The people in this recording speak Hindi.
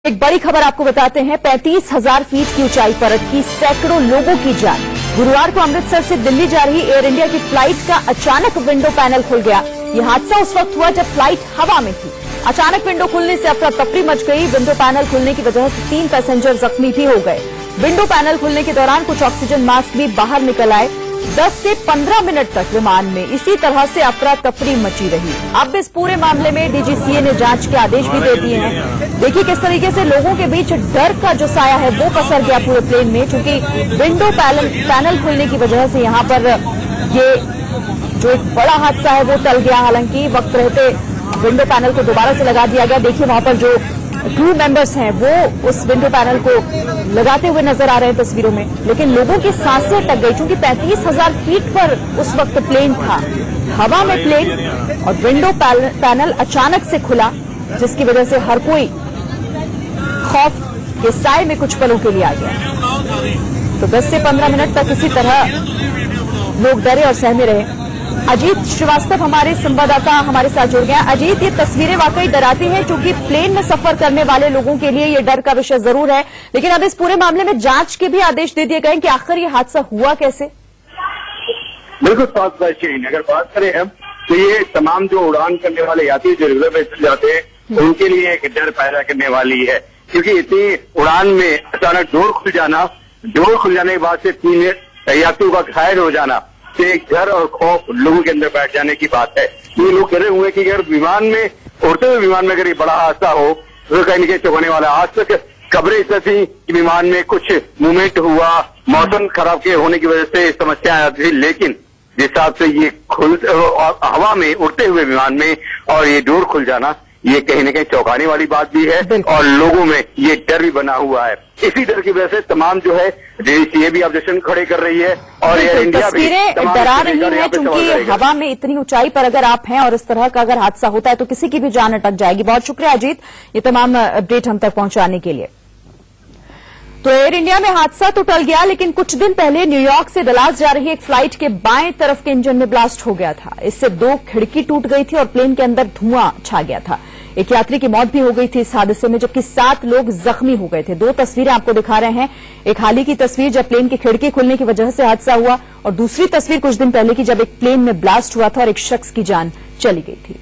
एक बड़ी खबर आपको बताते हैं। 35,000 फीट की ऊंचाई पर अटकी सैकड़ों लोगों की जान। गुरुवार को अमृतसर से दिल्ली जा रही एयर इंडिया की फ्लाइट का अचानक विंडो पैनल खुल गया। यह हादसा उस वक्त हुआ जब फ्लाइट हवा में थी। अचानक विंडो खुलने से अफरा तफरी मच गई। विंडो पैनल खुलने की वजह से 3 पैसेंजर जख्मी भी हो गए। विंडो पैनल खुलने के दौरान कुछ ऑक्सीजन मास्क भी बाहर निकल आए। 10 से 15 मिनट तक विमान में इसी तरह से अफरा तफरी मची रही। अब इस पूरे मामले में डीजीसीए ने जांच के आदेश भी दे दिए हैं। देखिए किस तरीके से लोगों के बीच डर का जो साया है वो पसर गया पूरे प्लेन में, क्योंकि विंडो पैनल खुलने की वजह से यहां पर ये जो एक बड़ा हादसा है वो टल गया। हालांकि वक्त रहते विंडो पैनल को दोबारा से लगा दिया गया। देखिए वहां पर जो क्रू मेंबर्स हैं वो उस विंडो पैनल को लगाते हुए नजर आ रहे हैं तस्वीरों में, लेकिन लोगों की सांसें अटक गई क्योंकि 35,000 फीट पर उस वक्त प्लेन था, हवा में प्लेन, और विंडो पैनल अचानक से खुला, जिसकी वजह से हर कोई खौफ के साए में कुछ पलों के लिए आ गया। तो 10 से 15 मिनट तक इसी तरह लोग डरे और सहमे रहे। अजीत श्रीवास्तव हमारे संवाददाता हमारे साथ जुड़ गए। अजीत, ये तस्वीरें वाकई डराती हैं, क्योंकि प्लेन में सफर करने वाले लोगों के लिए ये डर का विषय जरूर है, लेकिन अब इस पूरे मामले में जांच के भी आदेश दे दिए गए कि आखिर ये हादसा हुआ कैसे। बिल्कुल अगर बात करें हम तो ये तमाम जो उड़ान करने वाले यात्री जो रिजर्वेशन जाते हैं उनके लिए एक डर पैदा करने वाली है, क्योंकि इतनी उड़ान में अचानक डोर खुल जाने के बाद से 3 यात्रियों का घायल हो जाना, एक डर और खौफ लोगों के अंदर बैठ जाने की बात है। ये लोग कह रहे हुए कि अगर विमान में उड़ते हुए विमान में अगर ये बड़ा हादसा हो तो कहीं न कहीं चौंकाने वाला। आज तक खबरें ऐसी थी कि विमान में कुछ मूवमेंट हुआ, मौसम खराब के होने की वजह से समस्याएं आती थी, लेकिन जिस हिसाब से ये हवा में उड़ते हुए विमान में और ये डोर खुल जाना, ये कहीं न कहीं चौंकाने वाली बात भी है और लोगों में ये डर भी बना हुआ है। इसी डर की वजह से तमाम जो है डीजीसीए भी ऑब्जेक्शन खड़े कर रही है और एयर इंडिया भी डरा रही है, क्योंकि हवा में इतनी ऊंचाई पर अगर आप हैं और इस तरह का अगर हादसा होता है तो किसी की भी जान अटक जाएगी। बहुत शुक्रिया अजीत, ये तमाम अपडेट हम तक पहुंचाने के लिए। तो एयर इंडिया में हादसा तो टल गया, लेकिन कुछ दिन पहले न्यूयॉर्क से डलास जा रही एक फ्लाइट के बाएं तरफ के इंजन में ब्लास्ट हो गया था। इससे 2 खिड़की टूट गई थी और प्लेन के अंदर धुआं छा गया था। एक यात्री की मौत भी हो गई थी इस हादसे में, जबकि 7 लोग जख्मी हो गए थे। 2 तस्वीरें आपको दिखा रहे हैं। एक हाल ही की तस्वीर जब प्लेन की खिड़की खुलने की वजह से हादसा हुआ, और दूसरी तस्वीर कुछ दिन पहले की जब एक प्लेन में ब्लास्ट हुआ था और एक शख्स की जान चली गई थी।